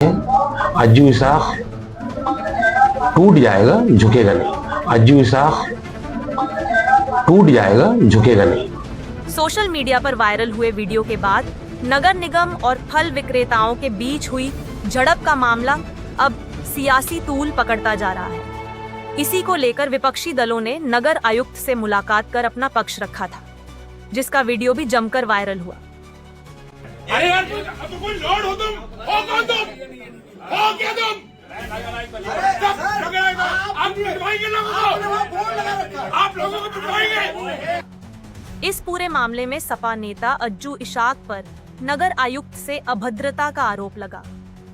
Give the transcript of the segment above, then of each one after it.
Ajju Isaac टूट जाएगा, झुकेगा नहीं। अज्जू इसाक टूट जाएगा, झुकेगा नहीं। सोशल मीडिया पर वायरल हुए वीडियो के बाद नगर निगम और फल विक्रेताओं के बीच हुई झड़प का मामला अब सियासी तूल पकड़ता जा रहा है। इसी को लेकर विपक्षी दलों ने नगर आयुक्त से मुलाकात कर अपना पक्ष रखा था, जिसका वीडियो भी जमकर वायरल हुआ। अरे यार, अब कोई लॉर्ड हो तुम, हो कौन तुम, हो क्या तुम? आप पिटवाएंगे लोगों को, आप लोगों को पिटवाएंगे। इस पूरे मामले में सपा नेता अज्जू इशाक पर नगर आयुक्त से अभद्रता का आरोप लगा,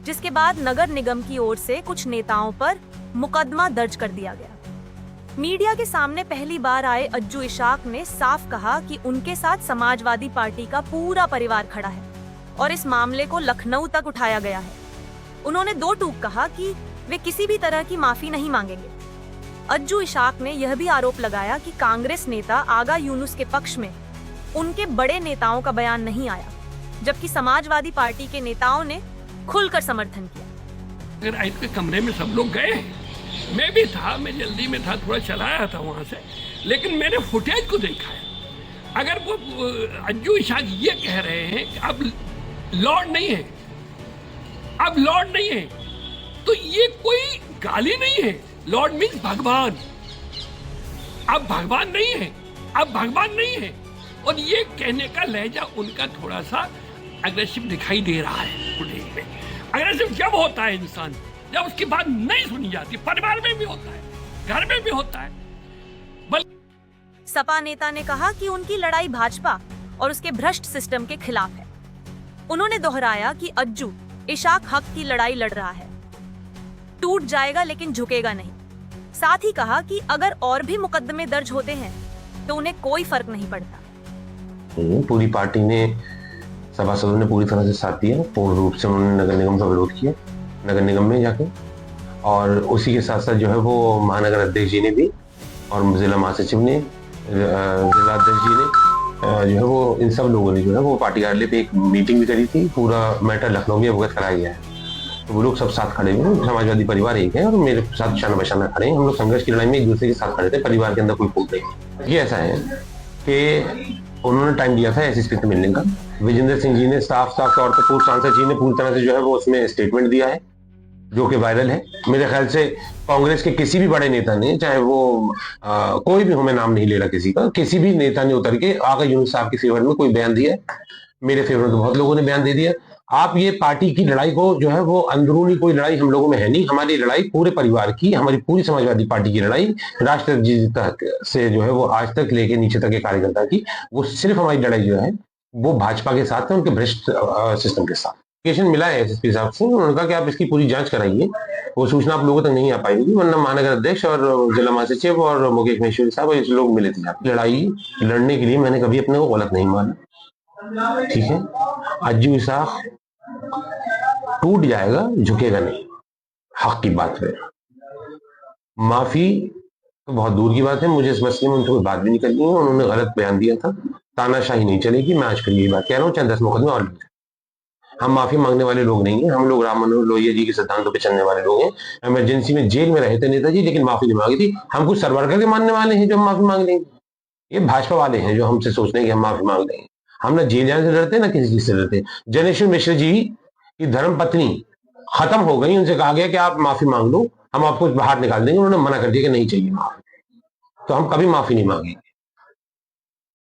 जिसके बाद नगर निगम की ओर से कुछ नेताओं पर मुकदमा दर्ज कर दिया गया। मीडिया के सामने पहली बार आए अज्जू इशाक ने साफ कहा कि उनके साथ समाजवादी पार्टी का पूरा परिवार खड़ा है और इस मामले को लखनऊ तक उठाया गया है। उन्होंने दो टूक कहा कि वे किसी भी तरह की माफी नहीं मांगेंगे। अज्जू इशाक ने यह भी आरोप लगाया कि कांग्रेस नेता आगा यूनुस के पक्ष में उनके बड़े नेताओं का बयान नहीं आया, जबकि समाजवादी पार्टी के नेताओं ने खुलकर समर्थन किया। अगर आयुक्त के कमरे में सब लोग गए, मैं भी था, मैं जल्दी में था, थोड़ा चला आया था वहां से, लेकिन मैंने फुटेज को देखा है। अगर वो अज्जू इशाक ये कह रहे हैं कि अब लॉर्ड नहीं है, अब लॉर्ड नहीं है, तो ये कोई गाली नहीं है। लॉर्ड मीन्स भगवान। अब भगवान नहीं है, अब भगवान नहीं है। और ये कहने का लहजा उनका थोड़ा सा अग्रेसिव दिखाई दे रहा है फुटेज में। अग्रेसिव जब होता है इंसान, जब उसकी बात नहीं सुनी जाती, परिवार में भी होता है, घर में भी होता है। सपा नेता ने कहा कि उनकी लड़ाई भाजपा और उसके भ्रष्ट सिस्टम के खिलाफ है। उन्होंने दोहराया कि अज्जू इशाक हक की लड़ाई लड़ रहा है, टूट जाएगा लेकिन झुकेगा नहीं। साथ ही कहा कि अगर और भी मुकदमे दर्ज होते हैं तो उन्हें कोई फर्क नहीं पड़ता। पूरी पार्टी ने, सभासदों ने पूरी तरह से साथ दिया। पूर्ण रूप से उन्होंने नगर निगम का विरोध किया, नगर निगम में जाके, और उसी के साथ साथ जो है वो महानगर अध्यक्ष जी ने भी और जिला महासचिव ने, जिला अध्यक्ष जी ने जो है वो, इन सब लोगों ने जो है वो पार्टी कार्यालय पे एक मीटिंग भी करी थी। पूरा मैटर लखनऊ में अवगत कराया गया है। तो वो लोग सब साथ खड़े हुए हैं। समाजवादी परिवार एक है और मेरे साथ शाना बशाना खड़े हैं। हम लोग संघर्ष की लड़ाई में एक दूसरे के साथ खड़े थे। परिवार के अंदर कोई फूट नहीं। ये ऐसा है कि उन्होंने टाइम दिया था एसएसपी से मिलने का। विजेंद्र सिंह जी ने साफ तौर पर, पूर्व सांसद जी ने पूरी तरह से जो है वो उसमें स्टेटमेंट दिया है, जो कि वायरल है। मेरे ख्याल से कांग्रेस के किसी भी बड़े नेता ने, चाहे वो कोई भी हो, मैं नाम नहीं ले रहा किसी का, किसी भी नेता ने उतर के आगा यूनुस साहब के फेवर में कोई बयान दिया है? मेरे फेवर में तो बहुत लोगों ने बयान दे दिया। आप ये पार्टी की लड़ाई को जो है वो, अंदरूनी कोई लड़ाई हम लोगों में है नहीं। हमारी लड़ाई पूरे परिवार की, हमारी पूरी समाजवादी पार्टी की लड़ाई, राष्ट्र तक से जो है वो आज तक लेके नीचे तक के कार्यकर्ता की, वो सिर्फ हमारी लड़ाई जो है वो भाजपा के साथ है, उनके भ्रष्ट सिस्टम के साथ। मिला है एसएसपी साहब से, उन्होंने कहा कि आप इसकी पूरी जांच कराइए। वो सूचना आप लोगों तक नहीं आ पाएगी, वरना महानगर अध्यक्ष और जिला महासचिव और मुकेश महेश्वरी साहब और लोग मिले थे। लड़ाई लड़ने के लिए मैंने कभी अपने को गलत नहीं माना, ठीक है। अज्जू इसाक टूट जाएगा, झुकेगा नहीं। हक की बात है। माफी तो बहुत दूर की बात है। मुझे इस मसले में उनसे कोई बात भी नहीं करनी है। उन्होंने गलत बयान दिया था, तानाशाही नहीं चलेगी। मैं आज फिर यही बात कह रहा हूँ, चाहे 10 मुकदमे और लग जाए। हम माफी मांगने वाले लोग नहीं हैं। हम लोग राम मनोहर लोहिया जी के सिद्धांतों पे चलने वाले लोग हैं। इमरजेंसी में जेल में रहे थे नेताजी, लेकिन माफी नहीं मांगी थी। हम कुछ सरवरकर के मानने वाले हैं जो हम माफी मांग लेंगे? ये भाजपा वाले हैं जो हमसे सोचते हैं कि हम माफी मांग लेंगे। हम ना जेल जाने से डरते, ना किसी चीज से डरते। जनेश्वर मिश्र जी की धर्म पत्नी खत्म हो गई, उनसे कहा गया कि आप माफी मांग लो, हम आपको बाहर निकाल देंगे। उन्होंने मना कर दिया कि नहीं चाहिए माफी, तो हम कभी माफी नहीं मांगेंगे।